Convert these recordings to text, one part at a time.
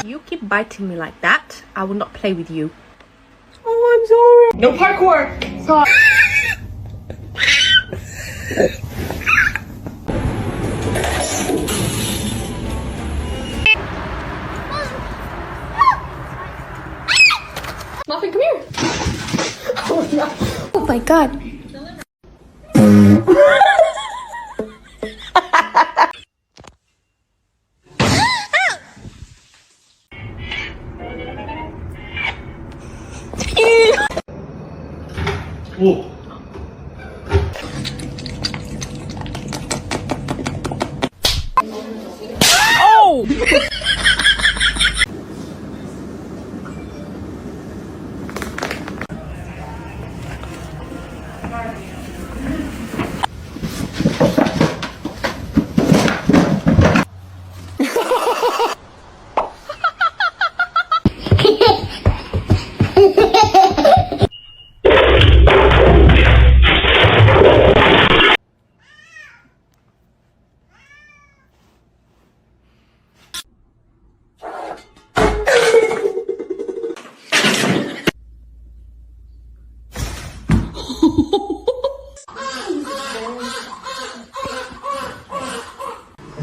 You keep biting me like that, I will not play with you. Oh, I'm sorry. No parkour. Sorry. Muffin, come here. Oh no. Oh my god. 오. Oh!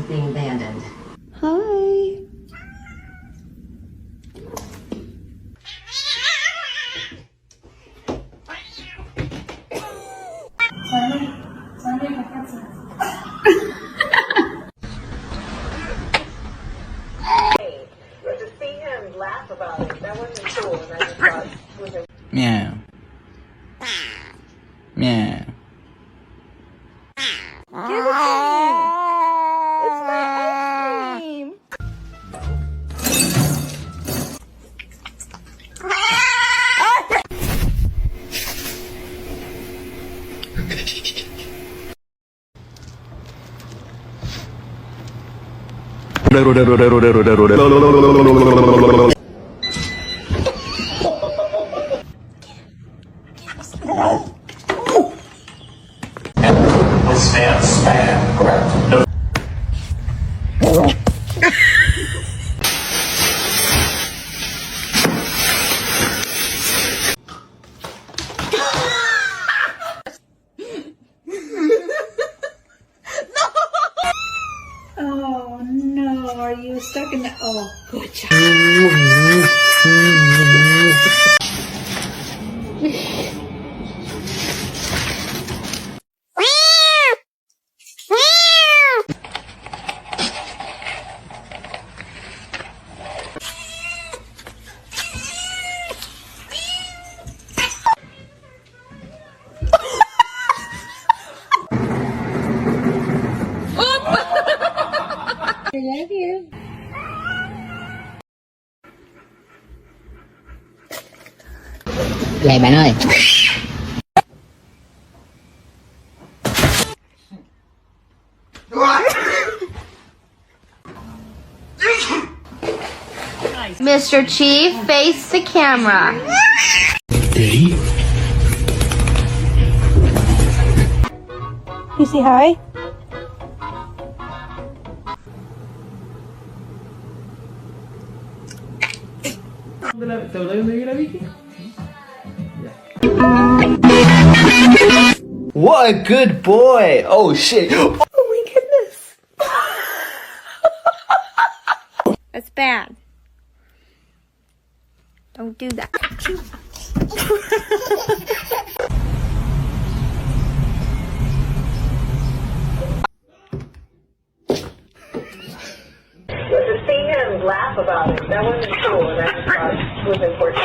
Being abandoned. Hi. But to see him laugh about it, that wasn't cool. And I just thought it was a Meow. Meow. Give it to me! It's my ice cream! Oh no, are you stuck in the... Oh, good job. I love you. Vậy bạn ơi. Mr. Chief, face the camera. You say hi? ¿Te lo doy donde vive la Vicky? What a good boy! Oh shit! Oh my goodness! That's bad. Don't do that. But to see him laugh about it, that wasn't cool. And I just thought it was important.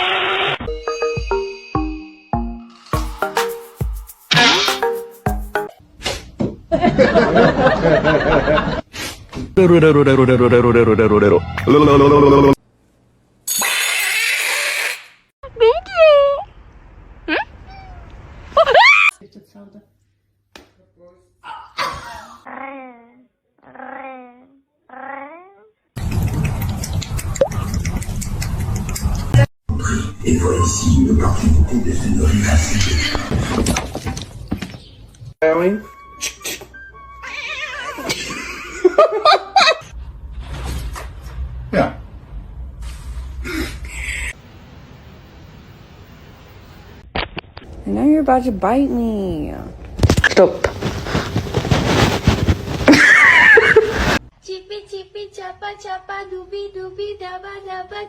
Et voici une opportunité de se nourrir ainsi. Yeah. And now you're about to bite me. Stop. Chippy chippy chapa chapa doobie doobie dabba dabba.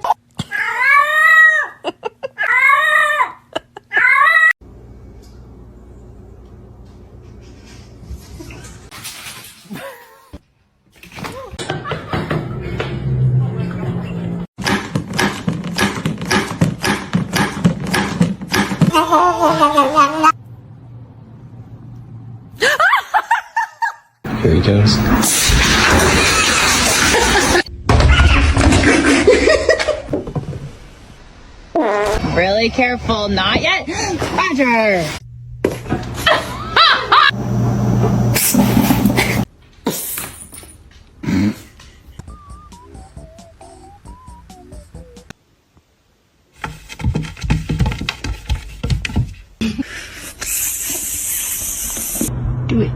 Here he goes. Really careful, not yet. Roger. Do it.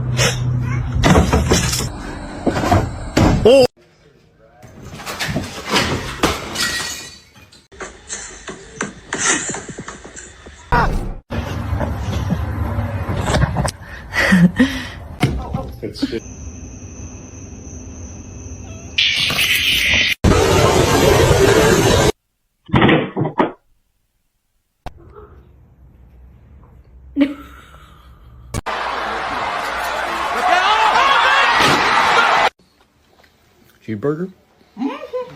Cheeseburger?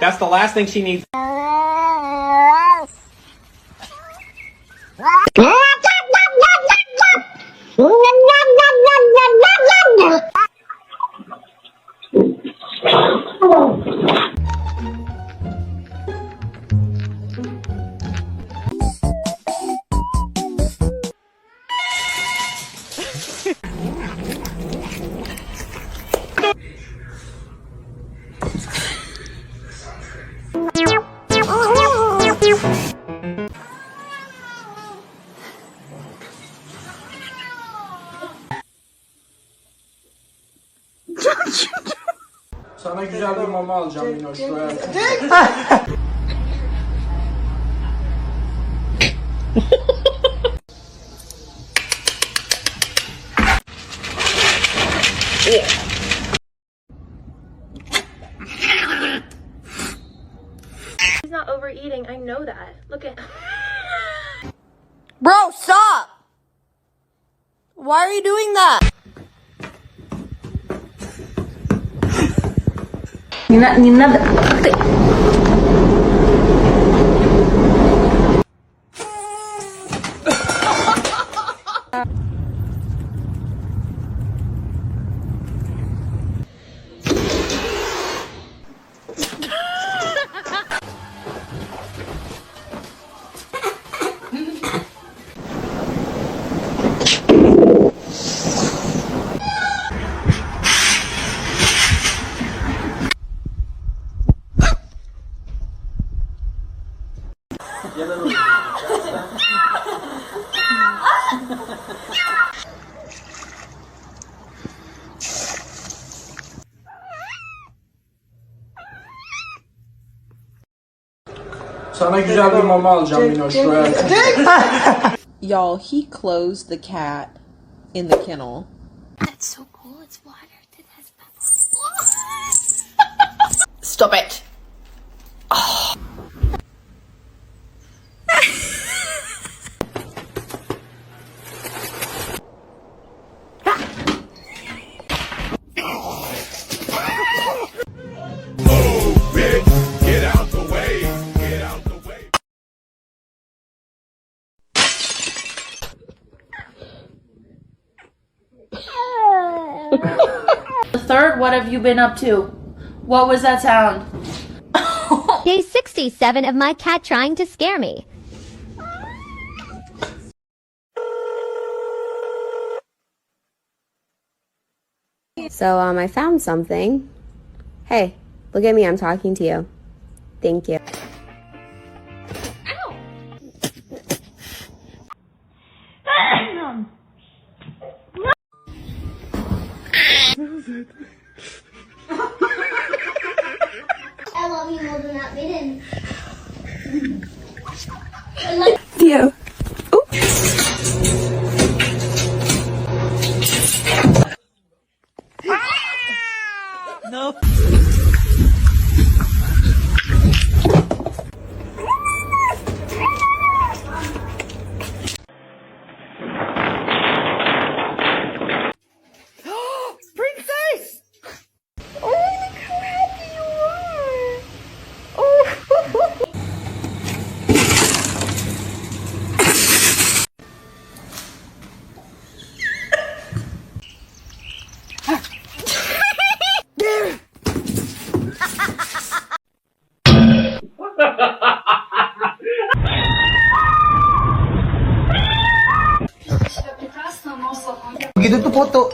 That's the last thing she needs. Sana güzel bir mama alacağım Minoş. He's not overeating. I know that. Look at. Bro, stop! Why are you doing that? Не надо. Sana güzel bir mama alacağım Minoş. Y'all, he closed the cat in the kennel. That's so cool. It's water that has bubbles. Stop it. Third, what have you been up to? What was that sound? Day 67 of my cat trying to scare me. So, I found something. Hey, look at me, I'm talking to you. Thank you. I love you more than that maiden. Theo. Oops. dito photo.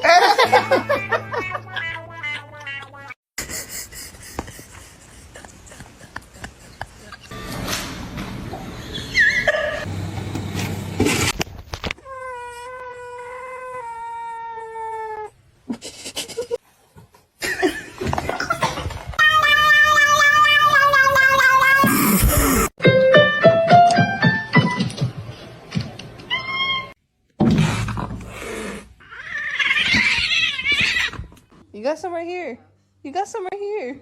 You got some right here. You got some right here.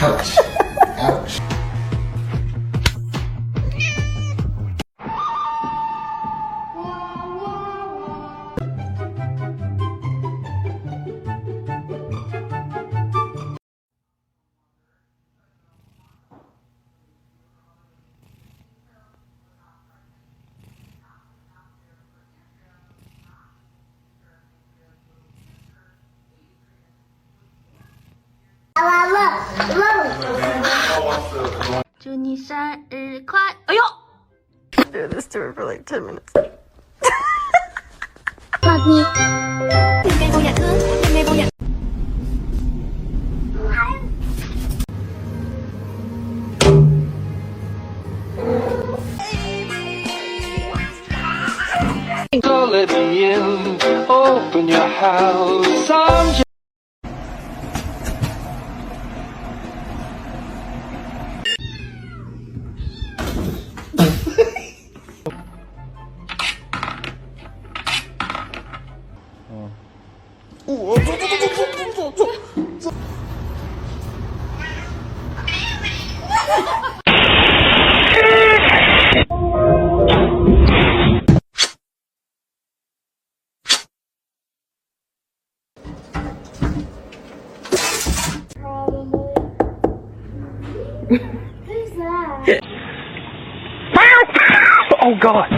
Ouch. Ouch. Do this to her for like 10 minutes. So let me in, open your house. I'm just oh God.